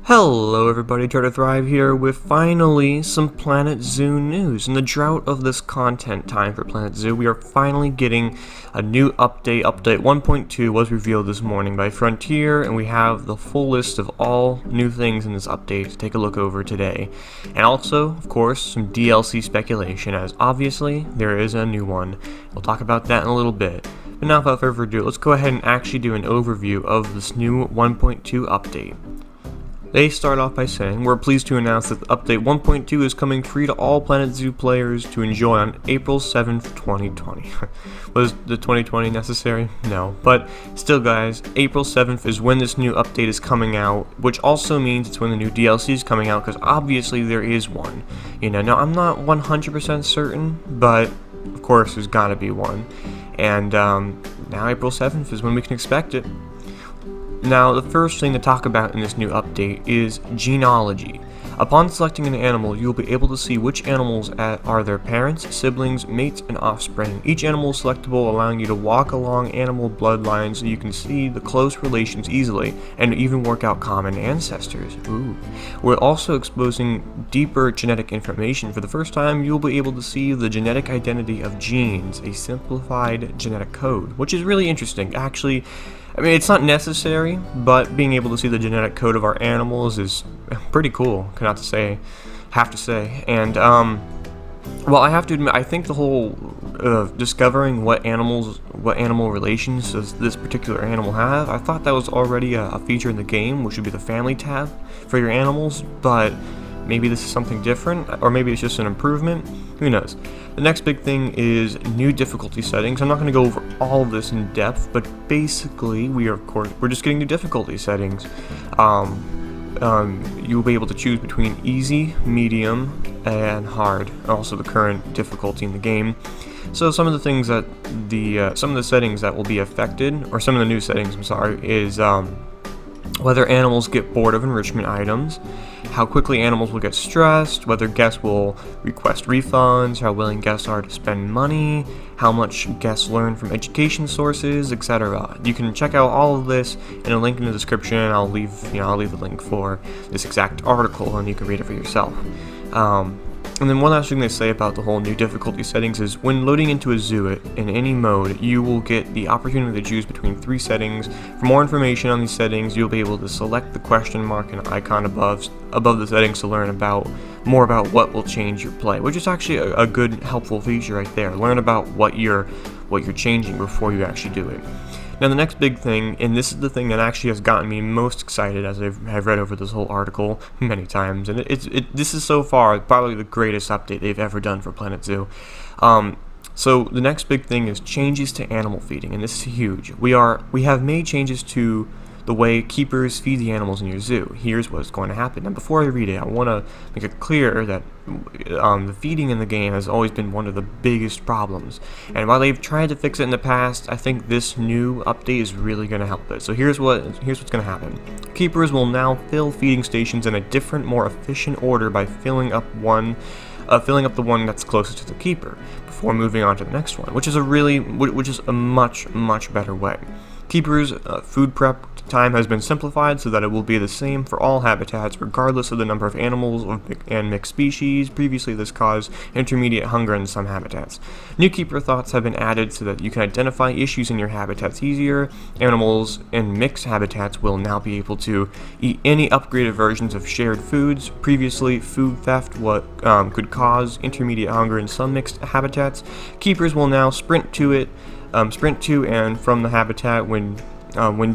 Hello everybody, Try to Thrive here with finally some Planet Zoo news. In the drought of this content time for Planet Zoo, we are finally getting a new update. Update 1.2 was revealed this morning by Frontier, and we have the full list of all new things in this update to take a look over today. And also, of course, some DLC speculation, as obviously there is a new one. We'll talk about that in a little bit. But now without further ado, let's go ahead and actually do an overview of this new 1.2 update. They start off by saying, "We're pleased to announce that Update 1.2 is coming free to all Planet Zoo players to enjoy on April 7th, 2020. Was the 2020 necessary? No. But still guys, April 7th is when this new update is coming out, which also means it's when the new DLC is coming out, because obviously there is one. Now I'm not 100% certain, but of course there's gotta be one. And now April 7th is when we can expect it. Now, the first thing to talk about in this new update is Genealogy. Upon selecting an animal, you will be able to see which animals are their parents, siblings, mates, and offspring. Each animal is selectable, allowing you to walk along animal bloodlines so you can see the close relations easily, and even work out common ancestors. Ooh. We're also exposing deeper genetic information. For the first time, you'll be able to see the genetic identity of genes, a simplified genetic code, which is really interesting. Actually, it's not necessary, but being able to see the genetic code of our animals is pretty cool, have to say. And, well, I have to admit, I think the whole discovering what animal relations does this particular animal have, I thought that was already a feature in the game, which would be the family tab for your animals, but maybe this is something different, or maybe it's just an improvement. Who knows? The next big thing is new difficulty settings. I'm not going to go over all of this in depth, but basically we're just getting new difficulty settings. You'll be able to choose between easy, medium, and hard. Also the current difficulty in the game. So some of the things that some of the settings that will be affected, or some of the new settings, I'm sorry, is whether animals get bored of enrichment items, how quickly animals will get stressed, whether guests will request refunds, how willing guests are to spend money, how much guests learn from education sources, etc. You can check out all of this in a link in the description. I'll leave the link for this exact article, and you can read it for yourself. And then one last thing they say about the whole new difficulty settings is when loading into a zoo in any mode, you will get the opportunity to choose between 3 settings. For more information on these settings, you'll be able to select the question mark and icon above the settings to learn more about what will change your play, which is actually a good, helpful feature right there. Learn about what you're changing before you actually do it. Now the next big thing, and this is the thing that actually has gotten me most excited as I've read over this whole article many times, and this is so far probably the greatest update they've ever done for Planet Zoo. So the next big thing is changes to animal feeding, and this is huge. We have made changes to the way keepers feed the animals in your zoo. Here's what's going to happen. Now before I read it, I want to make it clear that the feeding in the game has always been one of the biggest problems. And while they've tried to fix it in the past, I think this new update is really going to help it. So here's what's going to happen. Keepers will now fill feeding stations in a different, more efficient order by filling up the one that's closest to the keeper before moving on to the next one, which is a much better way. Keepers' food prep time has been simplified so that it will be the same for all habitats, regardless of the number of animals and mixed species. Previously, this caused intermediate hunger in some habitats. New keeper thoughts have been added so that you can identify issues in your habitats easier. Animals in mixed habitats will now be able to eat any upgraded versions of shared foods. Previously, food theft could cause intermediate hunger in some mixed habitats. Keepers will now sprint to and from the habitat when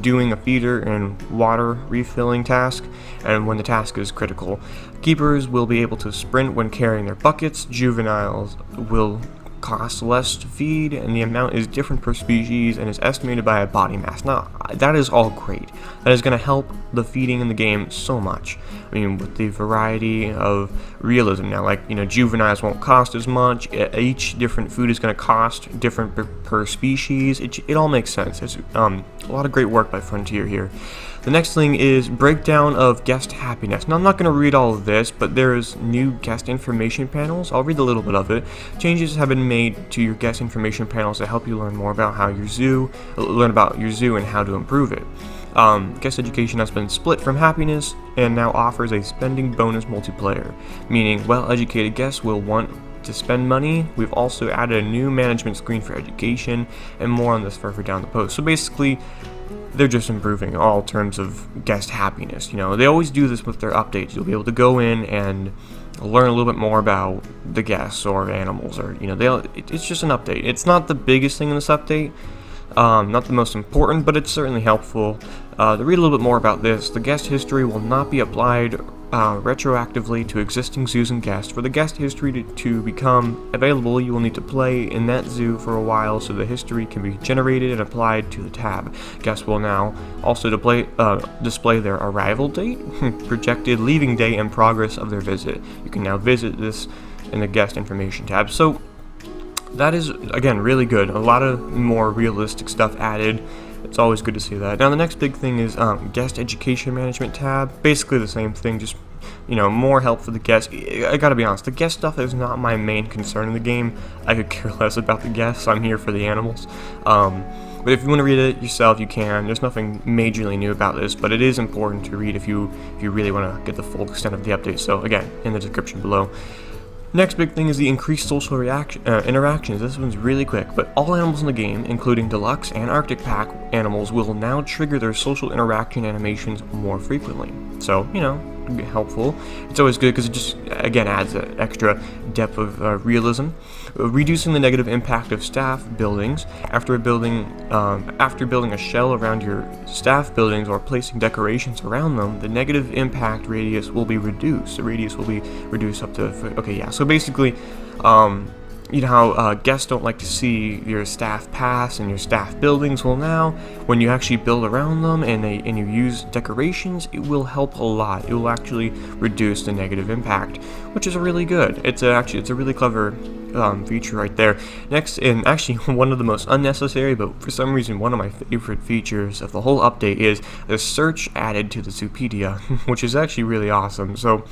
doing a feeder and water refilling task, and when the task is critical. Keepers will be able to sprint when carrying their buckets. Juveniles will cost less to feed, and the amount is different per species and is estimated by a body mass. Now, that is all great. That is going to help the feeding in the game so much. I mean, with the variety of realism now, juveniles won't cost as much. Each different food is going to cost different per species. It all makes sense. It's a lot of great work by Frontier here. The next thing is breakdown of guest happiness. Now, I'm not going to read all of this, but there's new guest information panels. I'll read a little bit of it. Changes have been made to your guest information panels to help you learn more about your zoo and how to improve it. Guest education has been split from happiness and now offers a spending bonus multiplayer, meaning well-educated guests will want to spend money. We've also added a new management screen for education, and more on this further down the post. So basically, they're just improving all terms of guest happiness. They always do this with their updates. You'll be able to go in and learn a little bit more about the guests or animals, or it's just an update. It's not the biggest thing in this update, not the most important, but it's certainly helpful. To read a little bit more about this, the guest history will not be applied retroactively to existing zoos and guests. For the guest history to become available, you will need to play in that zoo for a while so the history can be generated and applied to the tab. Guests will now also display their arrival date, projected leaving date, and progress of their visit. You can now visit this in the guest information tab. So that is, again, really good. A lot of more realistic stuff added. It's always good to see that. Now the next big thing is guest education management tab. Basically the same thing, just more help for the guests. I gotta be honest, the guest stuff is not my main concern in the game. I could care less about the guests. I'm here for the animals. But if you want to read it yourself, you can. There's nothing majorly new about this, but it is important to read if you really want to get the full extent of the update. So again, in the description below. Next big thing is the increased social interactions. This one's really quick, but all animals in the game, including Deluxe and Arctic Pack animals, will now trigger their social interaction animations more frequently. So, helpful. It's always good because it just, again, adds an extra depth of realism. Reducing the negative impact of staff buildings. After building a shell around your staff buildings or placing decorations around them, the negative impact radius will be reduced. The radius will be reduced up to, okay, yeah. So basically, how guests don't like to see your staff paths and your staff buildings. Well, now when you actually build around them and you use decorations, it will help a lot. It will actually reduce the negative impact, which is really good. It's a really clever feature right there. Next, and actually one of the most unnecessary, but for some reason one of my favorite features of the whole update, is the search added to the Zoopedia, which is actually really awesome. So,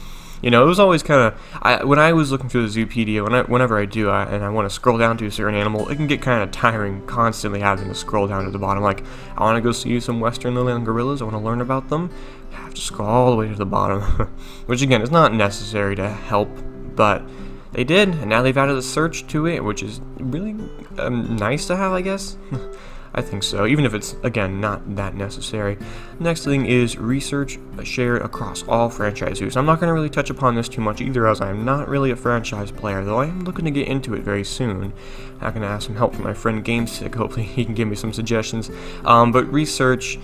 it was always kind of, when I was looking through the Zoopedia, whenever I do, and I want to scroll down to a certain animal, it can get kind of tiring constantly having to scroll down to the bottom. Like, I want to go see some western lowland gorillas, I want to learn about them, I have to scroll all the way to the bottom, which again is not necessary to help, but they did, and now they've added a search to it, which is really nice to have, I guess. I think so, even if it's, again, not that necessary. Next thing is research shared across all franchise zoos. I'm not going to really touch upon this too much either, as I'm not really a franchise player, though I am looking to get into it very soon. I'm going to ask some help from my friend GameSick. Hopefully he can give me some suggestions. But research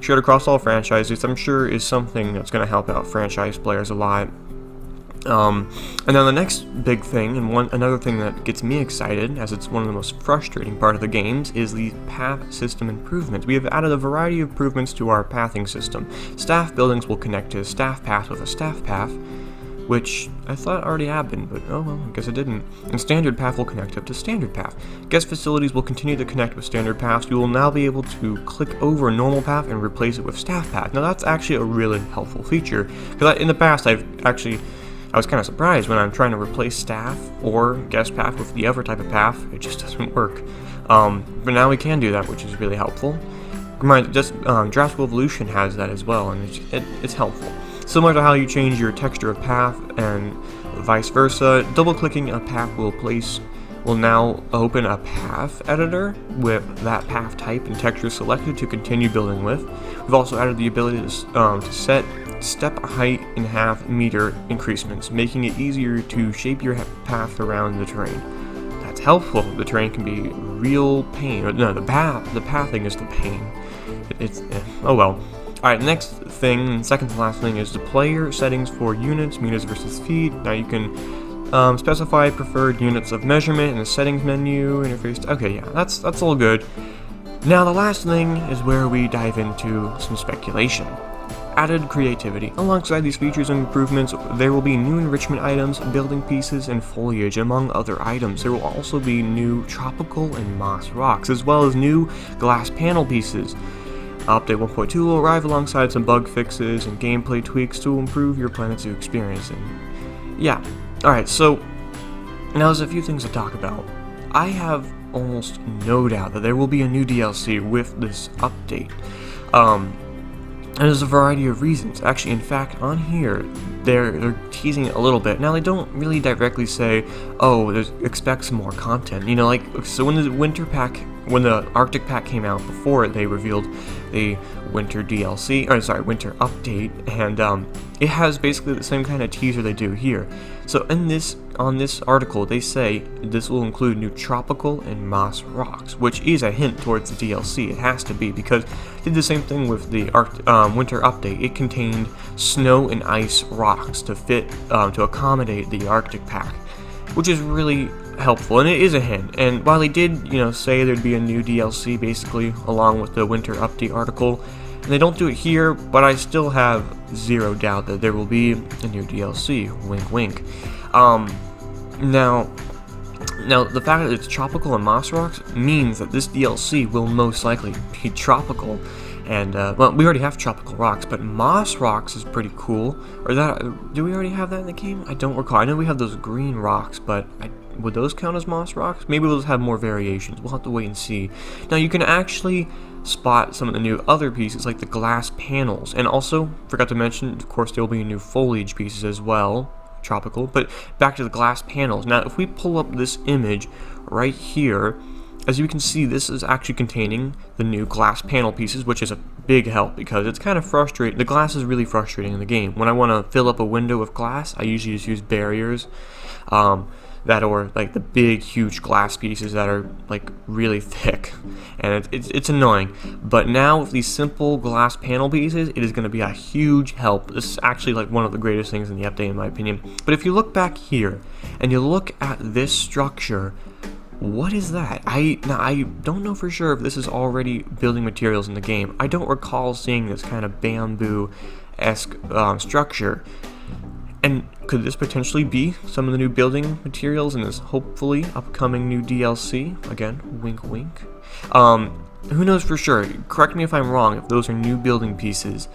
shared across all franchise zoos, I'm sure, is something that's going to help out franchise players a lot. And then the next big thing, and another thing that gets me excited, as it's one of the most frustrating part of the games, is the path system improvements. We have added a variety of improvements to our pathing system. Staff buildings will connect to a staff path with a staff path, which I thought already happened, but oh well, I guess it didn't. And standard path will connect up to standard path. Guest facilities will continue to connect with standard paths. You will now be able to click over a normal path and replace it with staff path. Now that's actually a really helpful feature, because in the past I was kind of surprised when I'm trying to replace staff or guest path with the other type of path, it just doesn't work. But now we can do that, which is really helpful. Jurassic Evolution has that as well, and it's helpful. Similar to how you change your texture of path and vice versa, double-clicking a path will now open a path editor with that path type and texture selected to continue building with. We've also added the ability to set step height in half-meter increments, making it easier to shape your path around the terrain. That's helpful. The terrain can be real pain. No, the pathing is the pain. Oh well. Alright, next thing, second to last thing, is the player settings for units, meters versus feet. Now you can specify preferred units of measurement in the settings menu, interface. Okay, yeah, that's all good. Now the last thing is where we dive into some speculation. Added creativity. Alongside these features and improvements, there will be new enrichment items, building pieces, and foliage, among other items. There will also be new tropical and moss rocks, as well as new glass panel pieces. Update 1.2 will arrive alongside some bug fixes and gameplay tweaks to improve your Planet Zoo experience. And yeah, alright, so now there's a few things to talk about. I have almost no doubt that there will be a new DLC with this update. And there's a variety of reasons. Actually, in fact, on here, they're teasing it a little bit. Now, they don't really directly say, oh, expect some more content. You know, like, so when the Arctic pack came out, before they revealed the winter DLC, or sorry, winter update, and it has basically the same kind of teaser they do here. So on this article, they say this will include new tropical and moss rocks, which is a hint towards the DLC. It has to be, because it did the same thing with the winter update. It contained snow and ice rocks to fit to accommodate the Arctic pack, which is really helpful, and it is a hint. And while they did, say there'd be a new DLC basically along with the winter update article, and they don't do it here, but I still have zero doubt that there will be a new DLC. Wink, wink. Now, the fact that it's tropical and moss rocks means that this DLC will most likely be tropical. And, well, we already have tropical rocks, but moss rocks is pretty cool. Or do we already have that in the game? I don't recall. I know we have those green rocks, but would those count as moss rocks? Maybe we'll have more variations. We'll have to wait and see. Now, you can actually spot some of the new other pieces, like the glass panels. And also, forgot to mention, of course, there will be new foliage pieces as well. Tropical. But back to the glass panels. Now, if we pull up this image right here, as you can see, this is actually containing the new glass panel pieces, which is a big help because it's kind of frustrating. The glass is really frustrating in the game. When I want to fill up a window with glass, I usually just use barriers, or like the big, huge glass pieces that are like really thick, and it's annoying. But now with these simple glass panel pieces, it is going to be a huge help. This is actually like one of the greatest things in the update, in my opinion. But if you look back here and you look at this structure, what is that? I don't know for sure if this is already building materials in the game. I don't recall seeing this kind of bamboo-esque structure. And could this potentially be some of the new building materials in this hopefully upcoming new DLC? Again, wink wink. Who knows for sure? Correct me if I'm wrong, if those are new building pieces.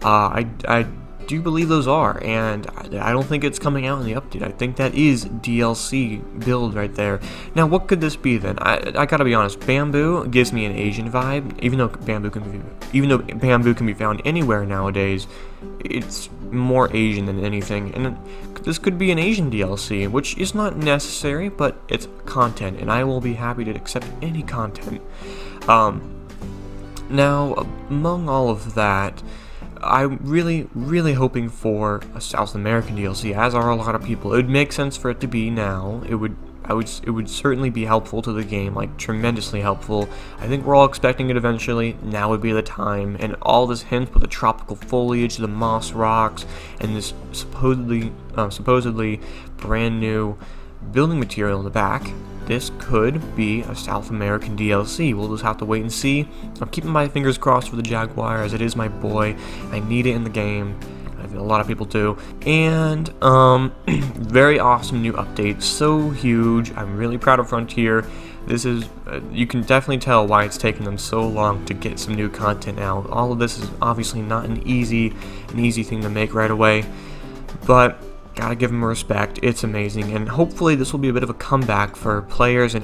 I do believe those are, and I don't think it's coming out in the update. I think that is DLC build right there. Now, what could this be then? I gotta be honest, bamboo gives me an Asian vibe, even though bamboo can be found anywhere nowadays. It's more Asian than anything, and this could be an Asian DLC, which is not necessary, but it's content, and I will be happy to accept any content. Now, among all of that, I'm really hoping for a South American DLC, as are a lot of people. It would make sense for it to be now. It would certainly be helpful to the game, like tremendously helpful. I think we're all expecting it eventually. Now would be the time, and all this hint with the tropical foliage, the moss rocks, and this supposedly brand new building material in the back. This could be a South American DLC. We'll just have to wait and see. I'm keeping my fingers crossed for the Jaguar, as it is my boy. I need it in the game. I think a lot of people do. And, very awesome new update. So huge. I'm really proud of Frontier. This is, you can definitely tell why it's taken them so long to get some new content out. All of this is obviously not an easy thing to make right away, but gotta give them respect. It's amazing, and hopefully this will be a bit of a comeback for players and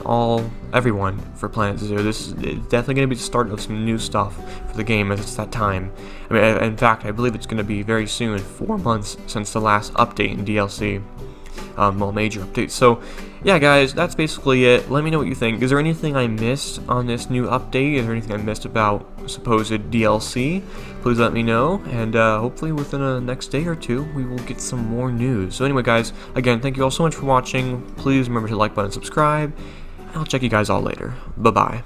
everyone for Planet Zoo. This is definitely going to be the start of some new stuff for the game, as it's that time. I mean, in fact, I believe it's going to be very soon, 4 months since the last update in DLC. Major update. So, yeah, guys, that's basically it. Let me know what you think. Is there anything I missed on this new update? Is there anything I missed about supposed DLC? Please let me know, and hopefully within the next day or two, we will get some more news. So anyway, guys, again, thank you all so much for watching. Please remember to like button and subscribe, and I'll check you guys all later. Bye-bye.